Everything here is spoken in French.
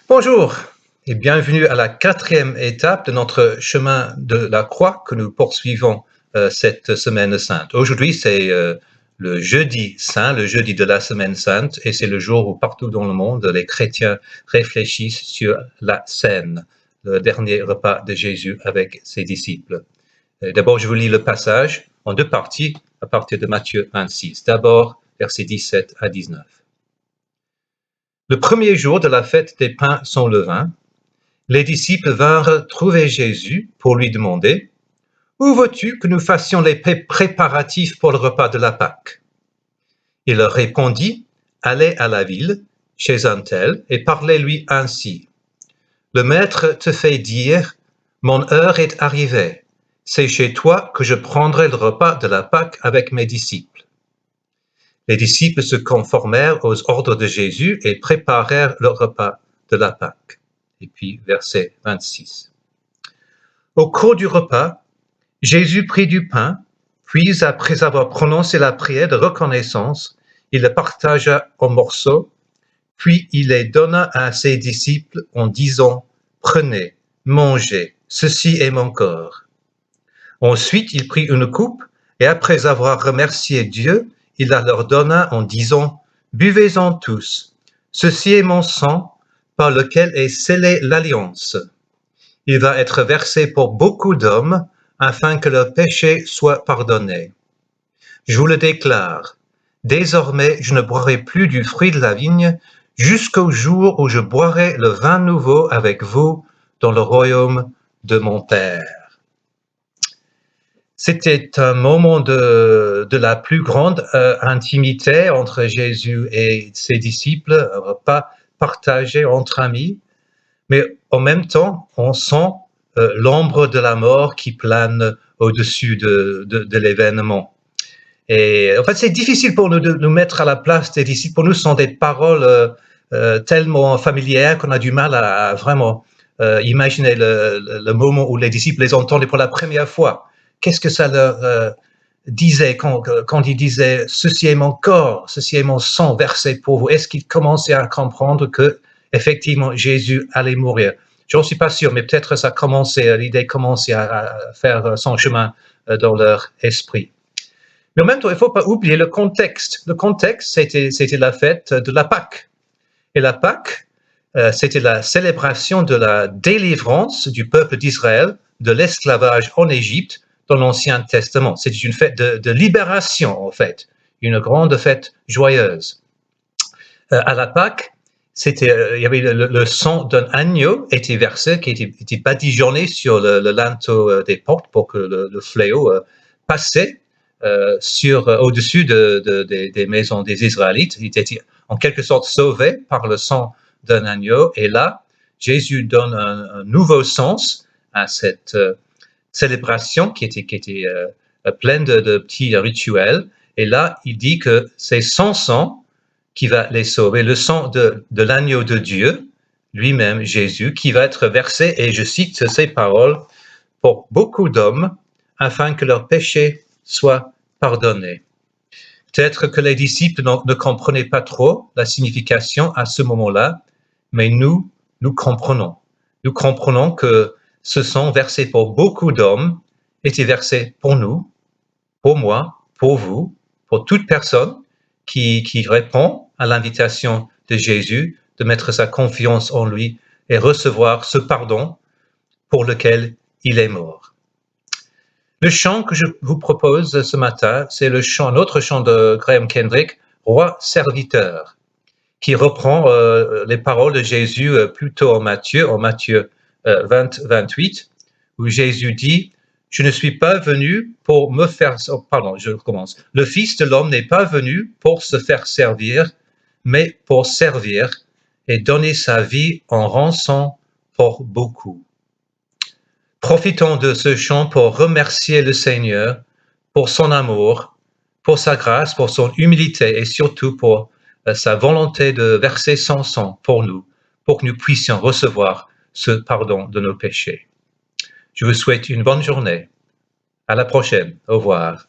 Bonjour et bienvenue à la quatrième étape de notre chemin de la croix que nous poursuivons cette semaine sainte. Aujourd'hui, c'est le jeudi saint, le jeudi de la semaine sainte, et c'est le jour où partout dans le monde, les chrétiens réfléchissent sur la scène, le dernier repas de Jésus avec ses disciples. D'abord, je vous lis le passage en deux parties à partir de Matthieu 26. D'abord, versets 17 à 19. Le premier jour de la fête des pains sans levain, les disciples vinrent trouver Jésus pour lui demander « Où veux-tu que nous fassions les préparatifs pour le repas de la Pâque ?» Il leur répondit « Allez à la ville, chez un tel, et parlez-lui ainsi. Le maître te fait dire « Mon heure est arrivée, c'est chez toi que je prendrai le repas de la Pâque avec mes disciples. » Les disciples se conformèrent aux ordres de Jésus et préparèrent le repas de la Pâque. Et puis, verset 26. Au cours du repas, Jésus prit du pain, puis après avoir prononcé la prière de reconnaissance, il le partagea en morceaux, puis il les donna à ses disciples en disant « Prenez, mangez, ceci est mon corps. » Ensuite, il prit une coupe et après avoir remercié Dieu, il la leur donna en disant « Buvez-en tous, ceci est mon sang, par lequel est scellée l'alliance. Il va être versé pour beaucoup d'hommes, afin que leurs péchés soient pardonnés. Je vous le déclare, désormais je ne boirai plus du fruit de la vigne, jusqu'au jour où je boirai le vin nouveau avec vous dans le royaume de mon Père. » C'était un moment de la plus grande intimité entre Jésus et ses disciples, un repas partagé entre amis, mais en même temps, on sent l'ombre de la mort qui plane au-dessus de l'événement. Et en fait, c'est difficile pour nous de nous mettre à la place des disciples. Pour nous, ce sont des paroles tellement familières qu'on a du mal à vraiment imaginer le moment où les disciples les entendaient pour la première fois. Qu'est-ce que ça leur disait quand ils disaient « Ceci est mon corps, ceci est mon sang versé pour vous ». Est-ce qu'ils commençaient à comprendre que effectivement Jésus allait mourir? Je n'en suis pas sûr, mais peut-être ça commençait, l'idée commençait à faire son chemin dans leur esprit. Mais en même temps, il ne faut pas oublier le contexte. Le contexte, c'était la fête de la Pâque. Et la Pâque, c'était la célébration de la délivrance du peuple d'Israël de l'esclavage en Égypte dans l'Ancien Testament. C'était une fête de libération, en fait, une grande fête joyeuse. À la Pâque, il y avait le sang d'un agneau était versé, qui était badigeonné sur le linteau des portes pour que le fléau passait au-dessus des maisons des Israélites. Ils étaient en quelque sorte sauvés par le sang d'un agneau. Et là, Jésus donne un nouveau sens à cette célébration qui était pleine de petits rituels. Et là, il dit que c'est son sang qui va les sauver, le sang de l'agneau de Dieu, lui-même, Jésus, qui va être versé, et je cite ces paroles, pour beaucoup d'hommes, afin que leurs péchés soient pardonnés. Peut-être que les disciples ne comprenaient pas trop la signification à ce moment-là, mais nous comprenons. Nous comprenons que ce sang versé pour beaucoup d'hommes était versé pour nous, pour moi, pour vous, pour toute personne qui répond à l'invitation de Jésus de mettre sa confiance en lui et recevoir ce pardon pour lequel il est mort. Le chant que je vous propose ce matin, c'est un autre chant de Graham Kendrick, Roi serviteur, qui reprend les paroles de Jésus plutôt en Matthieu 28, où Jésus dit « Je ne suis pas venu pour me faire... » Pardon, je recommence. « Le Fils de l'homme n'est pas venu pour se faire servir, mais pour servir et donner sa vie en rançon pour beaucoup. » Profitons de ce chant pour remercier le Seigneur pour son amour, pour sa grâce, pour son humilité et surtout pour sa volonté de verser son sang pour nous, pour que nous puissions recevoir ce pardon de nos péchés. Je vous souhaite une bonne journée. À la prochaine. Au revoir.